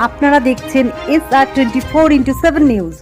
আপনারা দেখছেন SR24x7 news.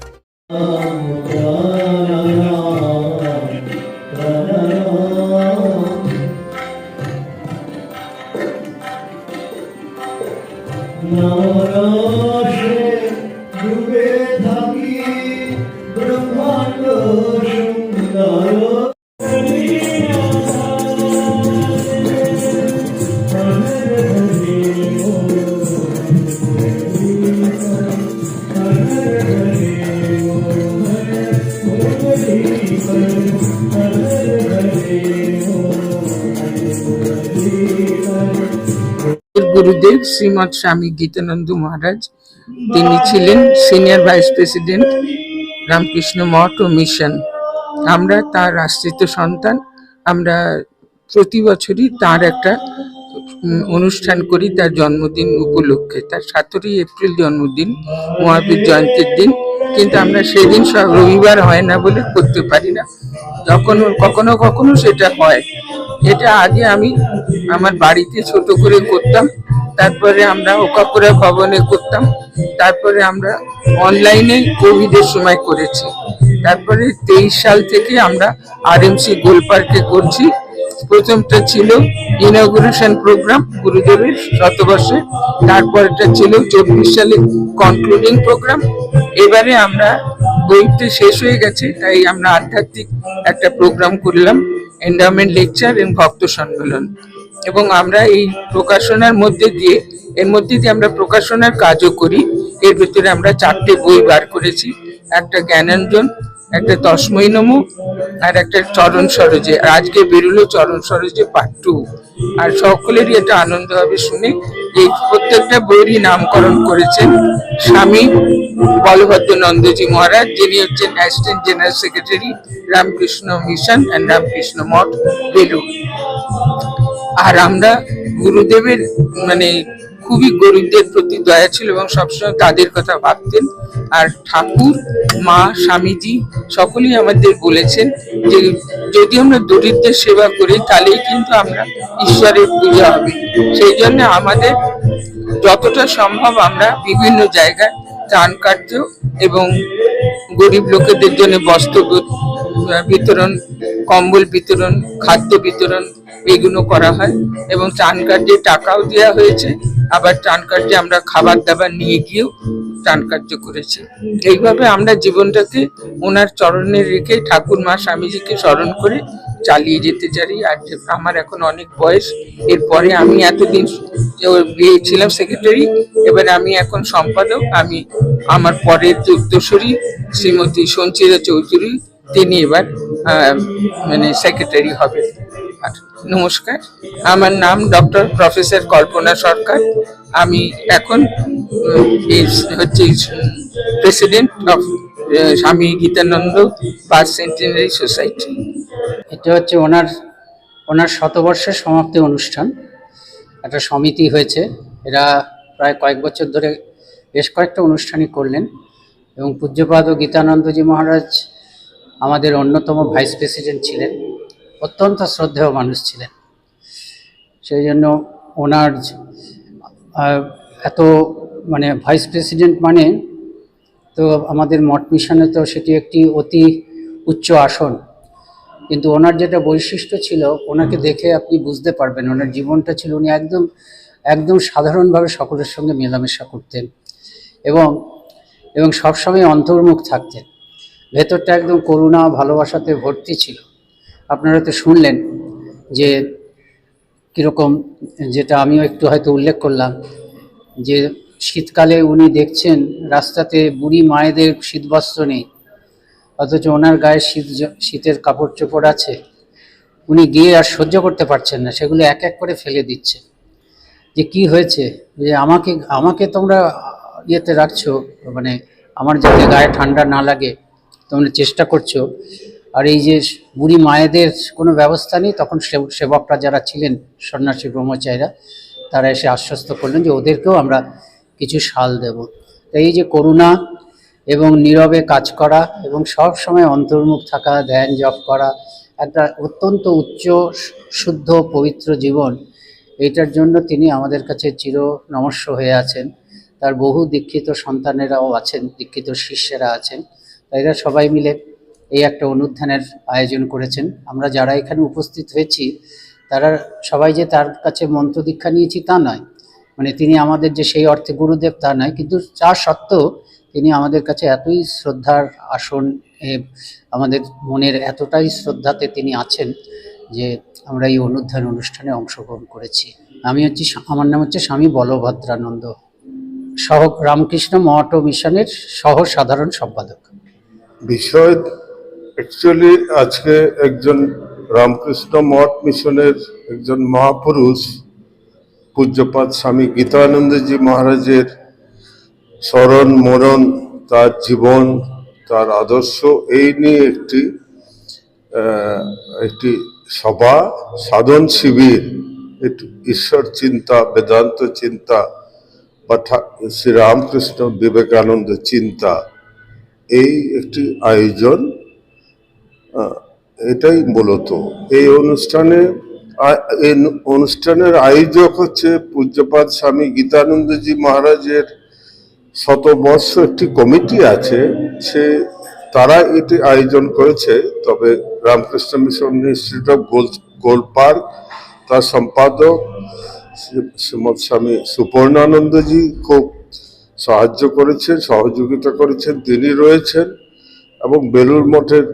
গুরুদেব শ্রীমৎ স্বামী গীতানন্দ মহারাজ, তিনি ছিলেন সিনিয়র ভাইস প্রেসিডেন্ট রামকৃষ্ণ মঠ ও মিশন। আমরা তার আশ্রিত সন্তান। আমরা প্রতি বছরই তার একটা অনুষ্ঠান করি তার জন্মদিন উপলক্ষে। তার 17 এপ্রিল জন্মদিন, মহাবীর জয়ন্তীর দিন, কিন্তু আমরা সেদিন সব রবিবার হয় না বলে করতে পারি না। যখন কখনো কখনো সেটা হয়। এটা আগে আমি আমার বাড়িতে ছোট করে করতাম, তারপরে আমরা ওকাপুরা ভবনে করতাম, তারপরে আমরা অনলাইনে কোভিডের সময় করেছি, তারপরে 23 সাল থেকে আমরা RMC গোল পার্কে করছি। প্রথমটা ছিল ইনঅগুরেশন প্রোগ্রাম গুরুদেবের শতবর্ষে, তারপরটা ছিল 24 সালে কনক্লুডিং প্রোগ্রাম। এবারে আমরা বইটা শেষ হয়ে গেছে, তাই আমরা আধ্যাত্মিক একটা প্রোগ্রাম করলাম, এন্ডাওমেন্ট লেকচার এবং ভক্ত সম্মেলন। এবং আমরা এই প্রকাশনার মধ্যে দিয়ে আমরা প্রকাশনার কাজও করি। এর ভিতরে আমরা 4টে বই বার করেছি, একটা জ্ঞানাঞ্জন, একটা তস্মৈ নমঃ, আর একটা চরণ সরোজে। আজকে বেরোলো চরণ সরোজে পার্ট 2। আর সকলেরই এটা আনন্দ হবে শুনে। এই প্রত্যেকটা বইয়েরই নামকরণ করেছেন স্বামী বলভদ্রানন্দজি মহারাজ, যিনি হচ্ছেন assistant general secretary Ramakrishna mission and Ramakrishna Math, Belur. আর আমরা গুরুদেবের খুবই গরিবদের প্রতি দয়া ছিল এবং সবসময় তাদের কথা ভাবতেন। আর ঠাকুর, মা, স্বামীজি সকলেই আমাদের বলেছেন যে যদি আমরা দরিদ্রের সেবা করি তাহলেই কিন্তু আমরা ঈশ্বরের পূজা হবে। সেই জন্য আমাদের যতটা সম্ভব আমরা বিভিন্ন জায়গায় ত্রাণ কার্য এবং গরিব লোকেদের জন্য বস্ত্র বিতরণ, কম্বল বিতরণ, খাদ্য বিতরণ এগুলো করা হয়। এবং ত্রাণ কার্যে টাকাও দেওয়া হয়েছে, আবার ত্রাণ কার্যে আমরা খাবার দাবার নিয়ে গিয়েও ত্রাণ কার্য করেছি। এইভাবে আমরা জীবনটাকে ওনার চরণে রেখে ঠাকুর, মা, স্বামীজিকে স্মরণ করে চালিয়ে যেতে চাই। আর আমার এখন অনেক বয়স, এরপরে আমি এতদিন ছিলাম সেক্রেটারি, এবারে আমি এখন সম্পাদক। আমি আমার পরের উত্তরসূরি শ্রীমতী সঞ্চিতা চৌধুরী, তিনি এবার সেক্রেটারি হবে। নমস্কার, আমার নাম ডক্টর প্রফেসর কল্পনা সরকার। আমি এখন প্রেসিডেন্ট অফ স্বামী গীতানন্দ পার্থ সেন্টিনারি সোসাইটি। এটা হচ্ছে ওনার শতবর্ষের সমাপ্তি অনুষ্ঠান। একটা সমিতি হয়েছে, এরা প্রায় কয়েক বছর ধরে বেশ কয়েকটা অনুষ্ঠানই করলেন। এবং পূজ্যপাদ গীতানন্দজি মহারাজ আমাদের অন্যতম ভাইস প্রেসিডেন্ট ছিলেন, অত্যন্ত শ্রদ্ধেয় মানুষ ছিলেন। সেই জন্য ওনার এত ভাইস প্রেসিডেন্ট তো আমাদের মঠ মিশনে তো সেটি একটি অতি উচ্চ আসন। কিন্তু ওনার যেটা বৈশিষ্ট্য ছিল, ওনাকে দেখে আপনি বুঝতে পারবেন ওনার জীবনটা ছিল উনি একদম সাধারণভাবে সকলের সঙ্গে মেলামেশা করতেন এবং সবসময় অন্তর্মুখ থাকতেন। ভেতরটা একদম করুণা ভালোবাসাতে ভর্তি ছিল। আপনারা তো শুনলেন যে কীরকম, যেটা আমিও একটু হয়তো উল্লেখ করলাম, যে শীতকালে উনি দেখছেন রাস্তাতে বুড়ি মায়েদের শীতবস্ত্র নেই, অথচ ওনার গায়ে শীতের কাপড় চোপড় আছে। উনি গিয়ে আর সহ্য করতে পারছেন না, সেগুলো এক এক করে ফেলে দিচ্ছে। যে কি হয়েছে, যে আমাকে তোমরা ইয়েতে রাখছো, আমার যাতে গায়ে ঠান্ডা না লাগে তোমরা চেষ্টা করছো, আর এই যে বুড়ি মায়েদের কোনো ব্যবস্থা নেই। তখন সেবকরা যারা ছিলেন, সন্ন্যাসী ব্রহ্মচারীরা, তারা এসে আশ্বস্ত করলেন যে ওদেরকেও আমরা কিছু শাল দেব। তো এই যে করুণা এবং নীরবে কাজ করা এবং সব সময় অন্তর্মুখ থাকা, ধ্যান জপ করা, একটা অত্যন্ত উচ্চ শুদ্ধ পবিত্র জীবন, এইটার জন্য তিনি আমাদের কাছে চির নমস্য হয়ে আছেন। তার বহু দীক্ষিত সন্তানেরাও আছেন, দীক্ষিত শিষ্যেরা আছেন। তাই এরা সবাই মিলে এই একটা অনুধ্যানের আয়োজন করেছেন। আমরা যারা এখানে উপস্থিত হয়েছি তারা সবাই যে তার কাছে মন্ত্র দীক্ষা নিয়েছি তা নয়, মানে তিনি আমাদের যে সেই অর্থে গুরুদেব তা নয়, কিন্তু তা সত্ত্বেও তিনি আমাদের কাছে এতই শ্রদ্ধার আসন, আমাদের মনের এতটাই শ্রদ্ধাতে তিনি আছেন যে আমরা এই অনুধ্যান অনুষ্ঠানে অংশগ্রহণ করেছি। আমার নাম হচ্ছে স্বামী বলভদ্রানন্দ, রামকৃষ্ণ মঠ ও মিশনের সহ সাধারণ সম্পাদক। বিষয় অ্যাকচুয়ালি আজকে একজন রামকৃষ্ণ মঠ মিশনের একজন মহাপুরুষ পূজ্যপাদ স্বামী গীতানন্দজি মহারাজের স্মরণ মরণ, তার জীবন, তার আদর্শ, এই নিয়ে একটি সভা, সাধন শিবির, একটু ঈশ্বর চিন্তা, বেদান্ত চিন্তা বা শ্রীরামকৃষ্ণ বিবেকানন্দ চিন্তা, এই একটি আয়োজন। এটাই মূলত এই অনুষ্ঠানের আয়োজক হচ্ছে পূজ্যপাদ স্বামী গীতানন্দজি মহারাজের শতবর্ষ একটি কমিটি আছে, তারা এটি আয়োজন করেছে। তবে Ramakrishna mission institute of Golpark, তার সম্পাদক শ্রীমৎ স্বামী সুপর্ণানন্দজি খুব সাহায্য করেছেন, সহযোগিতা করেছেন, তিনি রয়েছেন। এবং বেলুড় মঠের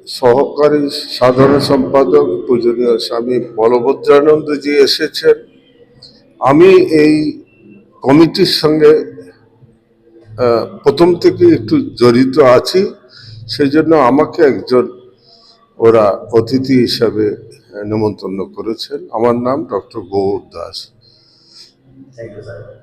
সহকারী সাধারণ সম্পাদক পূজনীয় স্বামী বলভদ্রানন্দজি এসেছেন। আমি এই কমিটির সঙ্গে প্রথম থেকে একটু জড়িত আছি, সেই জন্য আমাকে ওরা অতিথি হিসাবে নিমন্ত্রণ করেছেন। আমার নাম doctor Gour Das. Thank you sir.